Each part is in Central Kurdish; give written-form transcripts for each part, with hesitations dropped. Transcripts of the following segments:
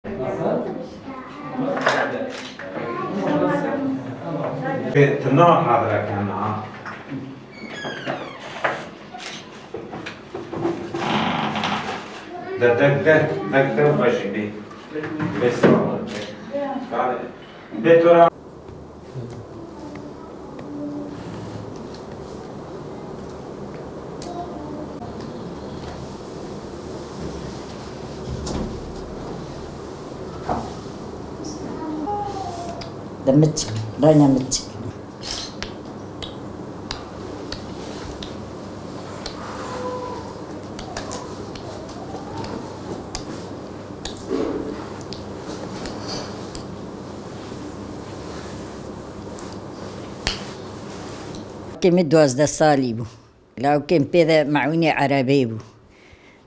في النار حاضرة كان ده وفش بي بس بيتورا دمتك راينا متك كم 12 سالي بو لو كان بيذا معوني عربي بو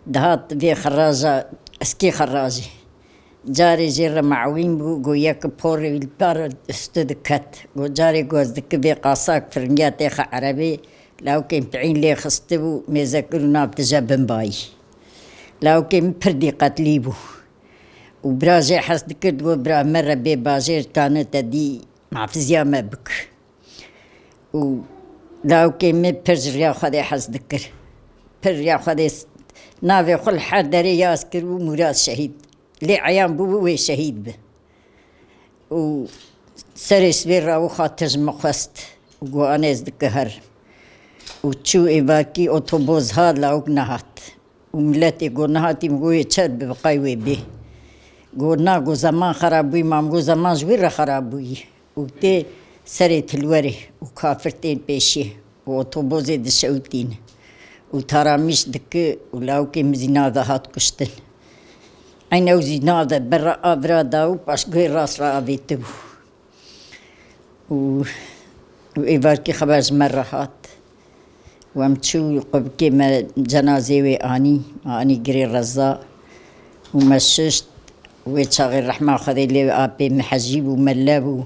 دهات في خراجة اسكي خراجي جاري جير معوين بو جو ياك بوري البار استدكت جو جاري جوز دك بي قاصاك فرنجات يخ عربي لو كان بعين لي خستبو ميزاكلنا بتجابن باي لو كان بردي قتليبو وبراجي حس دكت جو برا مرة بي باجير كانت دي مع فيزياء ما بك لو كان برج يا خدي حس دكر بر يا خدي نافي خل حدري ياسكر ومراد شهيد لي عيان بو شهيد به و سرس بيرا وخاطر مخست وقوانيز دكهر وتشو إباكي أوتوبوز هاد لاوك نهات وملاتي قو نهاتي مقوي تشرب بقايوي به قولنا قو زمان خرابوي مام قو زمان جوير خرابوي وتي سريت الوري وكافرتين بيشي وأوتوبوزي دشوتين وتراميش دك ولاوكي مزينادا هات كشتن أنا وزينادا برا أبرادا وباش غير راس رابيتو وإباركي خبرز مرة هات وامتشو قبكي ما جنازي واني قري رزا ومششت ويتشاغي الرحمة خذي لي أبي محجيب وملابو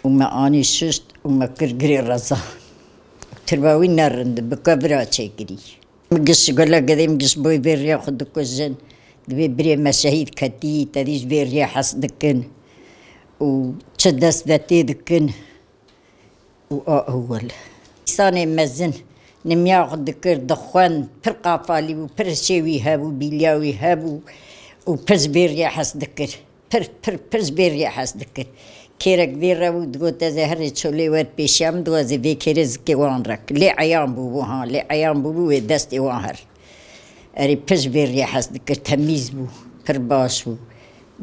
وما اني ششت وما قري رزا ترباوي نرند بكبرا تشيكري مقش قولا قدي مقش بوي بيريا خدكو الجن دبي بري مشاهيد كتي تديش بيريا حس دكن وتشدس ذاتي دكن وأول ساني مزن نمياخ دكر دخوان بر قافالي وبر شيوي هابو بيلياوي هابو وبرز بيريا حس دكر برز بيريا حس دكر كيرك بيرا ودقو تزهر تشولي ور بيشام دوازي في كيرز كيوان رك لي عيان بوبو ها لي عيان بوبو دستي وانهر اري برز بيريا حس دكر تميز بو بر باش بو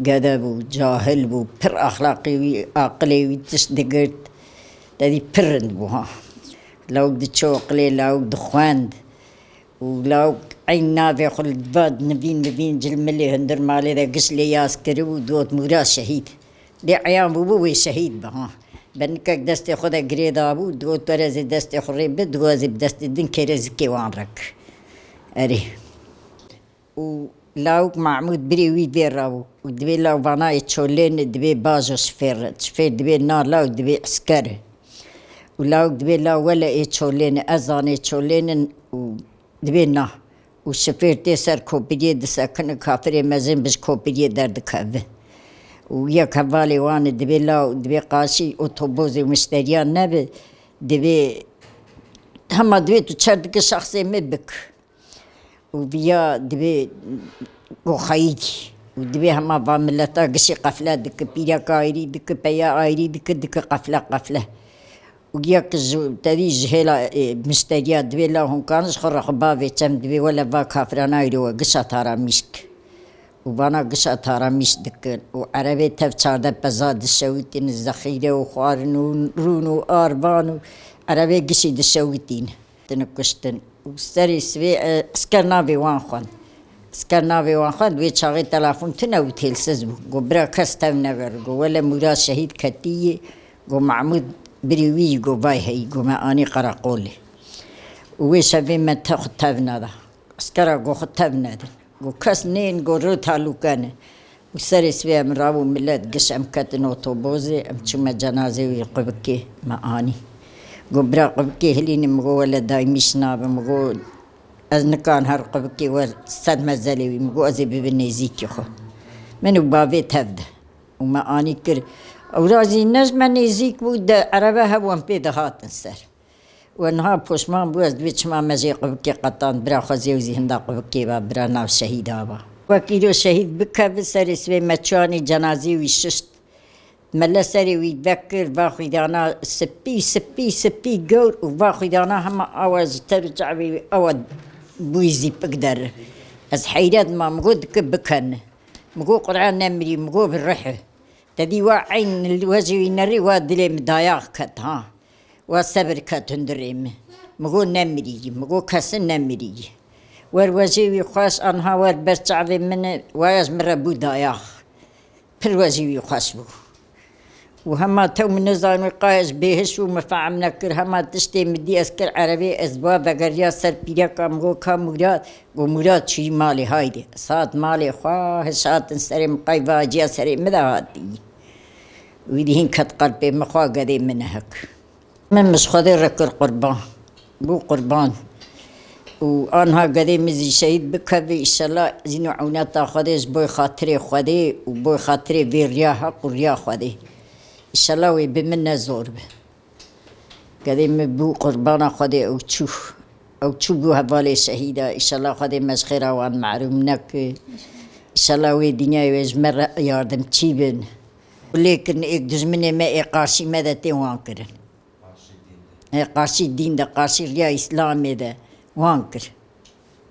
قدا بو جاهل بو بر اخلاقي عقلي وتشدقرت تدي برند بو ها لو دتشو عقلي لو دخواند ولو عين نافي خل باد نبين جلملي هندر مالي ذا قسلي ياسكري ودوت موراس شهيد دي عيان بوبو شهيد بها بنكك دستي خدا قريدا ابو دوت ترزي دستي خريب دوازي بدستي دين كيرز كيوان رك اري ولو معمود بري ويدير ودبي لو بناي تشولين دبي باجو شفير دبي نار لو دبي عسكر ولو دبي لو ولا يتشولين ازاني تشولين ودبي نا والشفير تيسر كوبيدي دسكن كافري مازن بس كوبيدي درد كافه ويا كفالي وانا دبي لا دبي قاشي اوتوبوزي ومشتريان نبي دبي هما دبي تشردك شخصي مبك وبيا دبي وخيجي ودبي هما بعملتا قشي قفلة دك بيا كايري دك بيا ايري دك قفلة وياك تدي جهلا مشتريات دبي لا هم كانش خرخ بافي تم دبي ولا با كافران ايرو قشا تارا مشك وبانا قشا تارا مش دكن وعربي تفشارده بزاد الشويتين الزخيرة وخوارن ورون وآربان عربي قشي الشويتين تنكشتن وستري سوي اسكرنابي وانخوان دوي شاغي تلافون تنو تيلسزبو قو برا كستم نغر قو ولا مراد شهيد كتية قو معمود بريوي قو باي هي قو ما اني قراقولي ويش في من تاخد تابنا دا اسكرا قو خد تابنا دا وكاس نين قرر تعلقانه وسري سوي من رابو ملات قش أمكاتن أوتوبوزي أمشوما جنازي ويقبكي معاني قبرا قبكي هليني مغو ولا دايميش نابا مغو أزنكان هر قبكي وساد مزالي مغو أزي ببني زيكي خو منو بابي تبدا وما اني كر او رازي نجم نزيك بود عربه هون بيد هاتن سر ونها پشمان بوز دوی چما مجی قبکی قطان برا خوزی وزی هندا قبکی با برا ناو شهید آبا وکیلو شهید بکه بسری سوی مچانی جنازی وی ششت ملا سری وی بکر و خیدانا سپی گور و خیدانا همه آواز ترجع وی آواز بویزی بقدر از حیرت ما مگود که بکن مگو قرآن نمری مگو بالرحه تدي وعين الوجه ينري ودلي مضايق كت ها وصبر كت هندريم مغو نمري مغو كسن نمري والوجه يخاص انها ور برتع من وياز مربو ضايق بالوجه يخاص بو وهما تو من نظام قايس بهش ومفعم نكر هما تشتي مدي اسكر عربي اسباب اگر سر بيرا كم غو كمراد ومراد شي مالي هايدي صاد مالي خواه ساعت سري مقايفا جيا سري مدهاتي ويدهين كت قلبي مخوا قدي منهك من مش خدي ركر قربان بو قربان وانها قدي مزي شهيد بكبي ان شاء الله زينو عوناتا خديش بوي خاطري خدي وبوي خاطري بيرياها قريا خدي ان شاء الله ويبمنا زور به قديم بو قربانا خدي او تشو بو هفالي شهيدة ان شاء الله خدي مشخيرا وان معرومنك ان شاء الله وي دنيا ويجمر ياردم تشيبن ولكن ايك دجمني ما قارشي ماذا تي وانكرن قارشي الدين ده قارشي ريا اسلامي ده وانكر